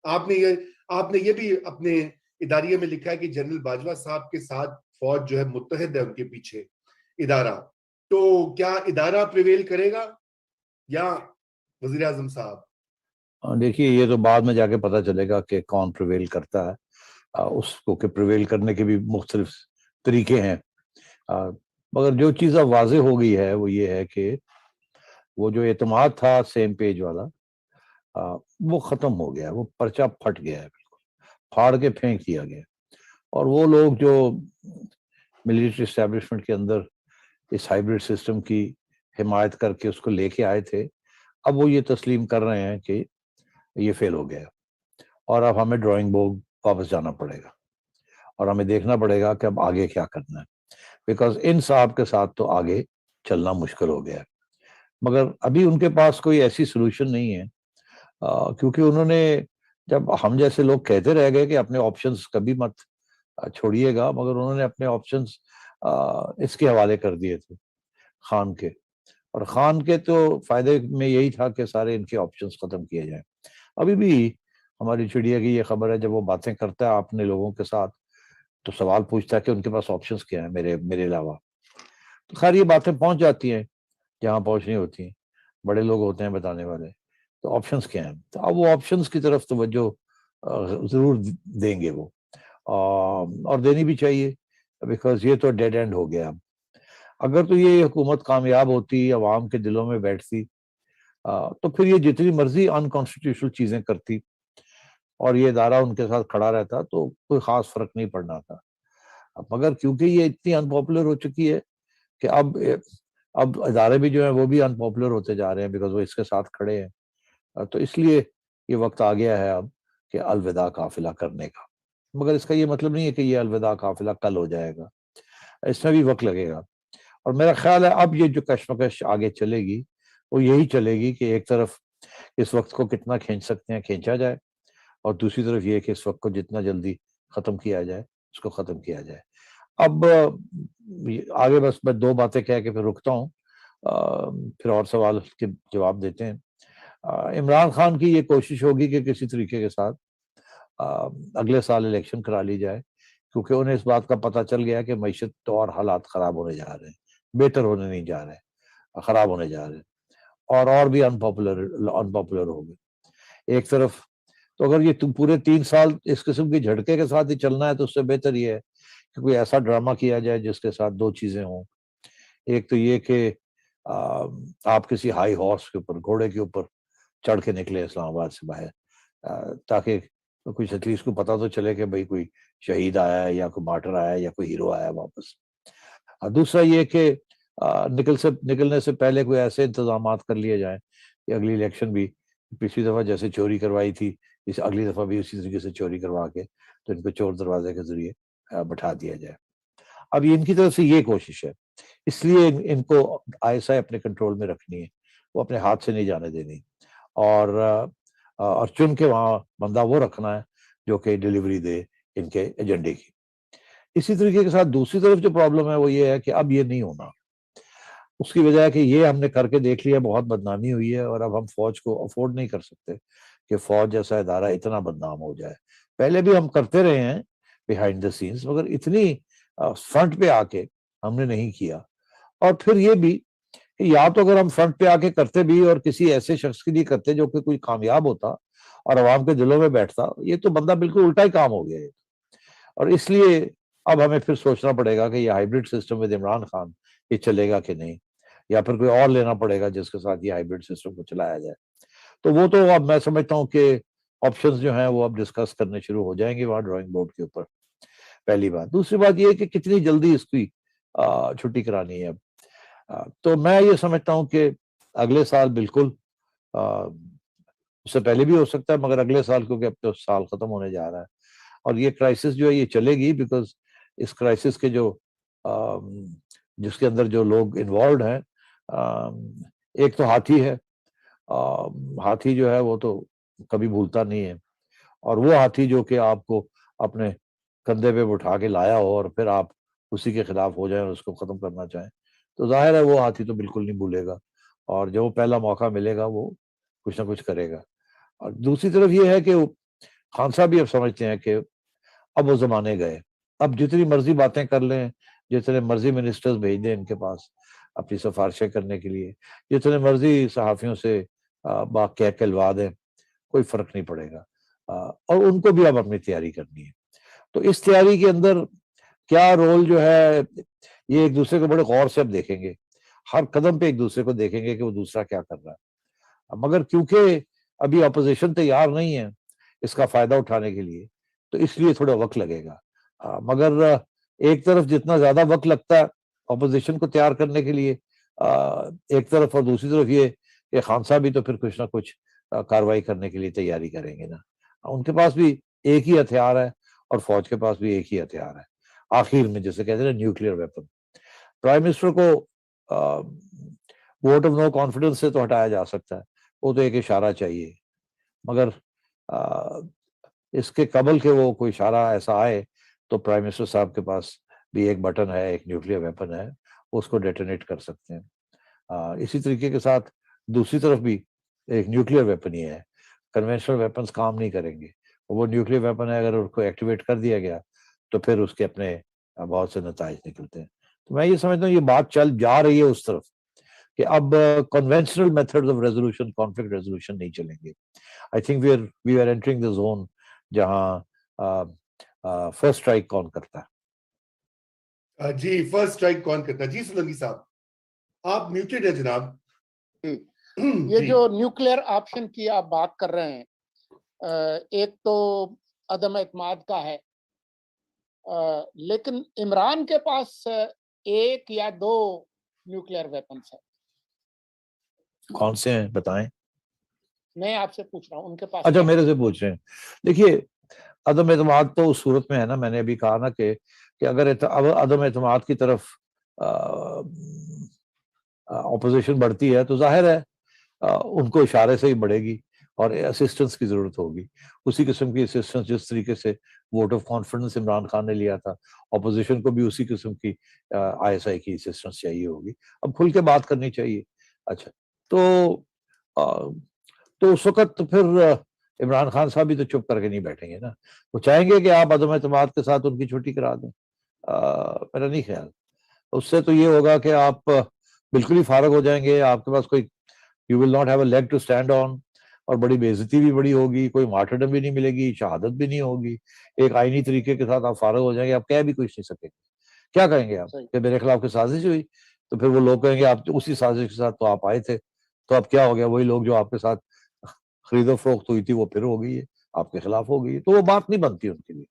آپ نے یہ بھی اپنے اداریے میں لکھا ہے کہ جنرل باجوہ صاحب کے ساتھ فوج جو ہے متحد ہے ان کے پیچھے ادارہ. تو کیا ادارہ پریویل کرے گا یا وزیر اعظم صاحب؟ دیکھیے یہ تو بعد میں جا کے پتہ چلے گا کہ کون پریویل کرتا ہے. اس کو کہ پریویل کرنے کے بھی مختلف طریقے ہیں. مگر جو چیز اب واضح ہو گئی ہے وہ یہ ہے کہ وہ جو اعتماد تھا سیم پیج والا وہ ختم ہو گیا. وہ پرچہ پھٹ گیا ہے، بالکل پھاڑ کے پھینک دیا گیا. اور وہ لوگ جو ملٹری اسٹیبلشمنٹ کے اندر اس ہائیبرڈ سسٹم کی حمایت کر کے اس کو لے کے آئے تھے، اب وہ یہ تسلیم کر رہے ہیں کہ یہ فیل ہو گیا اور اب ہمیں ڈرائنگ بورڈ واپس جانا پڑے گا اور ہمیں دیکھنا پڑے گا کہ اب آگے کیا کرنا ہے. بیکاز ان صاحب کے ساتھ تو آگے چلنا مشکل ہو گیا ہے. مگر ابھی ان کے پاس کوئی ایسی سلوشن نہیں ہے، کیونکہ انہوں نے جب ہم جیسے لوگ کہتے رہ گئے کہ اپنے آپشنز کبھی مت چھوڑیے گا، مگر انہوں نے اپنے آپشنز اس کے حوالے کر دیے تھے خان کے. اور خان کے تو فائدے میں یہی تھا کہ سارے ان کے آپشنز ختم کیے جائیں. ابھی بھی ہماری چڑیا کی یہ خبر ہے، جب وہ باتیں کرتا ہے اپنے لوگوں کے ساتھ تو سوال پوچھتا ہے کہ ان کے پاس آپشنز کیا ہیں میرے علاوہ. تو خیر یہ باتیں پہنچ جاتی ہیں جہاں پہنچنی ہوتی ہیں، بڑے لوگ ہوتے ہیں بتانے والے. تو آپشنز کیا ہیں؟ تو اب وہ آپشنز کی طرف توجہ ضرور دیں گے وہ، اور دینی بھی چاہیے، بیکاز یہ تو ڈیڈ اینڈ ہو گیا. اگر تو یہ حکومت کامیاب ہوتی، عوام کے دلوں میں بیٹھتی، تو پھر یہ جتنی مرضی انکانسٹیٹیوشنل چیزیں کرتی اور یہ ادارہ ان کے ساتھ کھڑا رہتا تو کوئی خاص فرق نہیں پڑنا تھا. مگر کیونکہ یہ اتنی انپاپولر ہو چکی ہے کہ اب ادارے بھی جو ہیں وہ بھی انپاپولر ہوتے جا رہے ہیں، بیکاز وہ اس کے ساتھ کھڑے ہیں. تو اس لیے یہ وقت آ گیا ہے اب کہ الوداع قافلہ کرنے کا. مگر اس کا یہ مطلب نہیں ہے کہ یہ الوداع قافلہ کل ہو جائے گا، اس میں بھی وقت لگے گا. اور میرا خیال ہے اب یہ جو کشمکش آگے چلے گی وہ یہی چلے گی کہ ایک طرف اس وقت کو کتنا کھینچ سکتے ہیں کھینچا جائے، اور دوسری طرف یہ کہ اس وقت کو جتنا جلدی ختم کیا جائے اس کو ختم کیا جائے. اب آگے بس میں 2 باتیں کہہ کے پھر رکتا ہوں، پھر اور سوال کے جواب دیتے ہیں. عمران خان کی یہ کوشش ہوگی کہ کسی طریقے کے ساتھ اگلے سال الیکشن کرا لی جائے، کیونکہ انہیں اس بات کا پتہ چل گیا کہ معیشت تو اور حالات خراب ہونے جا رہے ہیں، بہتر ہونے نہیں جا رہے، خراب ہونے جا رہے ہیں، اور بھی انپاپولر ہو گئے. ایک طرف تو اگر یہ پورے 3 سال اس قسم کی جھٹکے کے ساتھ ہی چلنا ہے تو اس سے بہتر یہ ہے کہ کوئی ایسا ڈرامہ کیا جائے جس کے ساتھ 2 چیزیں ہوں. ایک تو یہ کہ آپ کسی ہائی ہارس کے اوپر، گھوڑے کے اوپر چڑھ کے نکلے اسلام آباد سے باہر، تاکہ کچھ ایٹ لیسٹ کو پتہ تو چلے کہ بھئی کوئی شہید آیا ہے یا کوئی مارٹر آیا ہے یا کوئی ہیرو آیا ہے واپس. دوسرا یہ کہ نکلنے سے پہلے کوئی ایسے انتظامات کر لیے جائیں کہ اگلی الیکشن بھی پچھلی دفعہ جیسے چوری کروائی تھی اس اگلی دفعہ بھی اسی طریقے سے چوری کروا کے تو ان کو چور دروازے کے ذریعے بٹھا دیا جائے. اب ان کی طرف سے یہ کوشش ہے، اس لیے ان کو ISI اپنے کنٹرول میں رکھنی ہے، وہ اپنے ہاتھ سے نہیں جانے دینی، اور چن کے وہاں بندہ وہ رکھنا ہے جو کہ ڈیلیوری دے ان کے ایجنڈے کی. اسی طریقے کے ساتھ دوسری طرف جو پرابلم ہے وہ یہ ہے کہ اب یہ نہیں ہونا. اس کی وجہ ہے کہ یہ ہم نے کر کے دیکھ لیا، بہت بدنامی ہوئی ہے، اور اب ہم فوج کو افورڈ نہیں کر سکتے کہ فوج جیسا ادارہ اتنا بدنام ہو جائے. پہلے بھی ہم کرتے رہے ہیں بیہائنڈ دا سینس، مگر اتنی فرنٹ پہ آ کے ہم نے نہیں کیا. اور پھر یہ بھی کہ یا تو اگر ہم فرنٹ پہ آ کے کرتے بھی اور کسی ایسے شخص کے لیے کرتے جو کہ کوئی کامیاب ہوتا اور عوام کے دلوں میں بیٹھتا، یہ تو بندہ بالکل الٹا ہی کام ہو گیا ہے. اور اس لیے اب ہمیں پھر سوچنا پڑے گا کہ یہ hybrid system with Imran Khan یہ چلے گا کہ نہیں، یا پھر کوئی اور لینا پڑے گا جس کے ساتھ یہ ہائیبرڈ سسٹم کو چلایا جائے. تو وہ تو اب میں سمجھتا ہوں کہ آپشنز جو ہیں وہ اب ڈسکس کرنے شروع ہو جائیں گے وہاں ڈرائنگ بورڈ کے اوپر، پہلی بات. دوسری بات یہ کہ کتنی جلدی اس کی چھٹی کرانی ہے. اب تو میں یہ سمجھتا ہوں کہ اگلے سال بالکل، اس سے پہلے بھی ہو سکتا ہے، مگر اگلے سال کیونکہ اب تو سال ختم ہونے جا رہا ہے اور یہ کرائسس جو ہے یہ چلے گی، بیکاز اس کرائسس کے جس کے اندر جو لوگ انوالوڈ ہیں، ایک تو ہاتھی ہے. ہاتھی جو ہے وہ تو کبھی بھولتا نہیں ہے، اور وہ ہاتھی جو کہ آپ کو اپنے کندھے پہ اٹھا کے لایا ہو اور پھر آپ اسی کے خلاف ہو جائیں اور اس کو ختم کرنا چاہیں، تو ظاہر ہے وہ ہاتھی تو بالکل نہیں بھولے گا، اور جو پہلا موقع ملے گا وہ کچھ نہ کچھ کرے گا. اور دوسری طرف یہ ہے کہ خان صاحب بھی اب سمجھتے ہیں کہ اب وہ زمانے گئے، اب جتنی مرضی باتیں کر لیں، جتنے مرضی منسٹرز بھیج دیں ان کے پاس اپنی سفارشیں کرنے کے لیے، جتنے مرضی صحافیوں سے بات کہہ کے لوا دیں، کوئی فرق نہیں پڑے گا، اور ان کو بھی اب اپنی تیاری کرنی ہے۔ تو اس تیاری کے اندر کیا رول جو ہے، یہ ایک دوسرے کو بڑے غور سے اب دیکھیں گے، ہر قدم پہ ایک دوسرے کو دیکھیں گے کہ وہ دوسرا کیا کر رہا ہے، مگر کیونکہ ابھی اپوزیشن تیار نہیں ہے اس کا فائدہ اٹھانے کے لیے، تو اس لیے تھوڑا وقت لگے گا، مگر ایک طرف جتنا زیادہ وقت لگتا ہے اپوزیشن کو تیار کرنے کے لیے ایک طرف، اور دوسری طرف یہ کہ خان صاحب بھی تو پھر کچھ نہ کچھ کاروائی کرنے کے لیے تیاری کریں گے نا، ان کے پاس بھی ایک ہی ہتھیار ہے اور فوج کے پاس بھی ایک ہی ہتھیار ہے آخر میں، جیسے کہتے ہیں نا نیوکلیئر ویپن۔ پرائم منسٹر کو ووٹ آف نو کانفیڈنس سے تو ہٹایا جا سکتا ہے، وہ تو ایک اشارہ چاہیے، مگر اس کے قبل کہ وہ کوئی اشارہ ایسا آئے تو پرائم منسٹر صاحب کے پاس بھی ایک بٹن ہے، ایک نیوکلیئر ویپن ہے، اس کو ڈیٹونیٹ کر سکتے ہیں۔ اسی طریقے کے ساتھ دوسری طرف بھی ایک نیوکلیئر ویپن ہی ہے، کنونشنل ویپنز کام نہیں کریں گے، وہ نیوکلیئر ویپن ہے، اگر اس کو ایکٹیویٹ کر دیا گیا تو پھر اس کے اپنے بہت سے نتائج نکلتے ہیں۔ تو میں یہ سمجھتا ہوں یہ بات چل جا رہی ہے اس طرف کہ اب conventional methods of resolution, conflict resolution نہیں چلیں گے۔ I think we are entering the zone جہاں فرسٹ اسٹرائک کون کرتا ہے۔ جی فرسٹ اسٹرائک کون کرتا ہے؟ جی سولنگی صاحب آپ میوٹڈ ہے جناب۔ یہ جو نیوکلیئر آپشن کی آپ بات کر رہے ہیں، ایک تو عدم اعتماد کا ہے، لیکن عمران کے پاس ایک یا دو نیوکلیئر ویپنز ہیں۔ کون سے ہیں بتائیں؟ میں آپ سے پوچھ رہا ہوں، ان کے پاس؟ اچھا میرے سے پوچھ رہے ہیں۔ دیکھیے عدم اعتماد تو اس صورت میں ہے نا، میں نے ابھی کہا نا کہ اگر عدم اعتماد کی طرف اپوزیشن بڑھتی ہے تو ظاہر ہے ان کو اشارے سے ہی بڑھے گی اور اسسٹنس کی ضرورت ہوگی، اسی قسم کی اسسٹنس جس طریقے سے vote of confidence Imran Khan نے لیا تھا، اپوزیشن کو بھی اسی قسم کی آئی ایس آئی کی اسسٹنس چاہیے ہوگی، اب کھل کے بات کرنی چاہیے۔ اچھا تو اس وقت پھر عمران خان صاحب بھی تو چپ کر کے نہیں بیٹھیں گے نا، وہ چاہیں گے کہ آپ عدم اعتماد کے ساتھ ان کی چھٹی کرا دیں، میرا نہیں خیال۔ اس سے تو یہ ہوگا کہ آپ بالکل ہی فارغ ہو جائیں گے، آپ کے پاس کوئی you will not have a leg to stand on، اور بڑی بے عزتی بھی بڑی ہوگی، کوئی مارٹرڈم بھی نہیں ملے گی، شہادت بھی نہیں ہوگی، ایک آئینی طریقے کے ساتھ آپ فارغ ہو جائیں گے، آپ کہہ بھی کچھ نہیں سکیں گے۔ کیا کہیں گے آپ کہ میرے خلاف کوئی سازش ہوئی؟ تو پھر وہ لوگ کہیں گے آپ اسی سازش کے ساتھ تو آپ آئے تھے، تو اب کیا ہو گیا، وہی لوگ جو آپ کے ساتھ خرید و فروخت ہوئی تھی وہ پھر ہو گئی ہے، آپ کے خلاف ہو گئی ہے، تو وہ بات نہیں بنتی ان کے لیے۔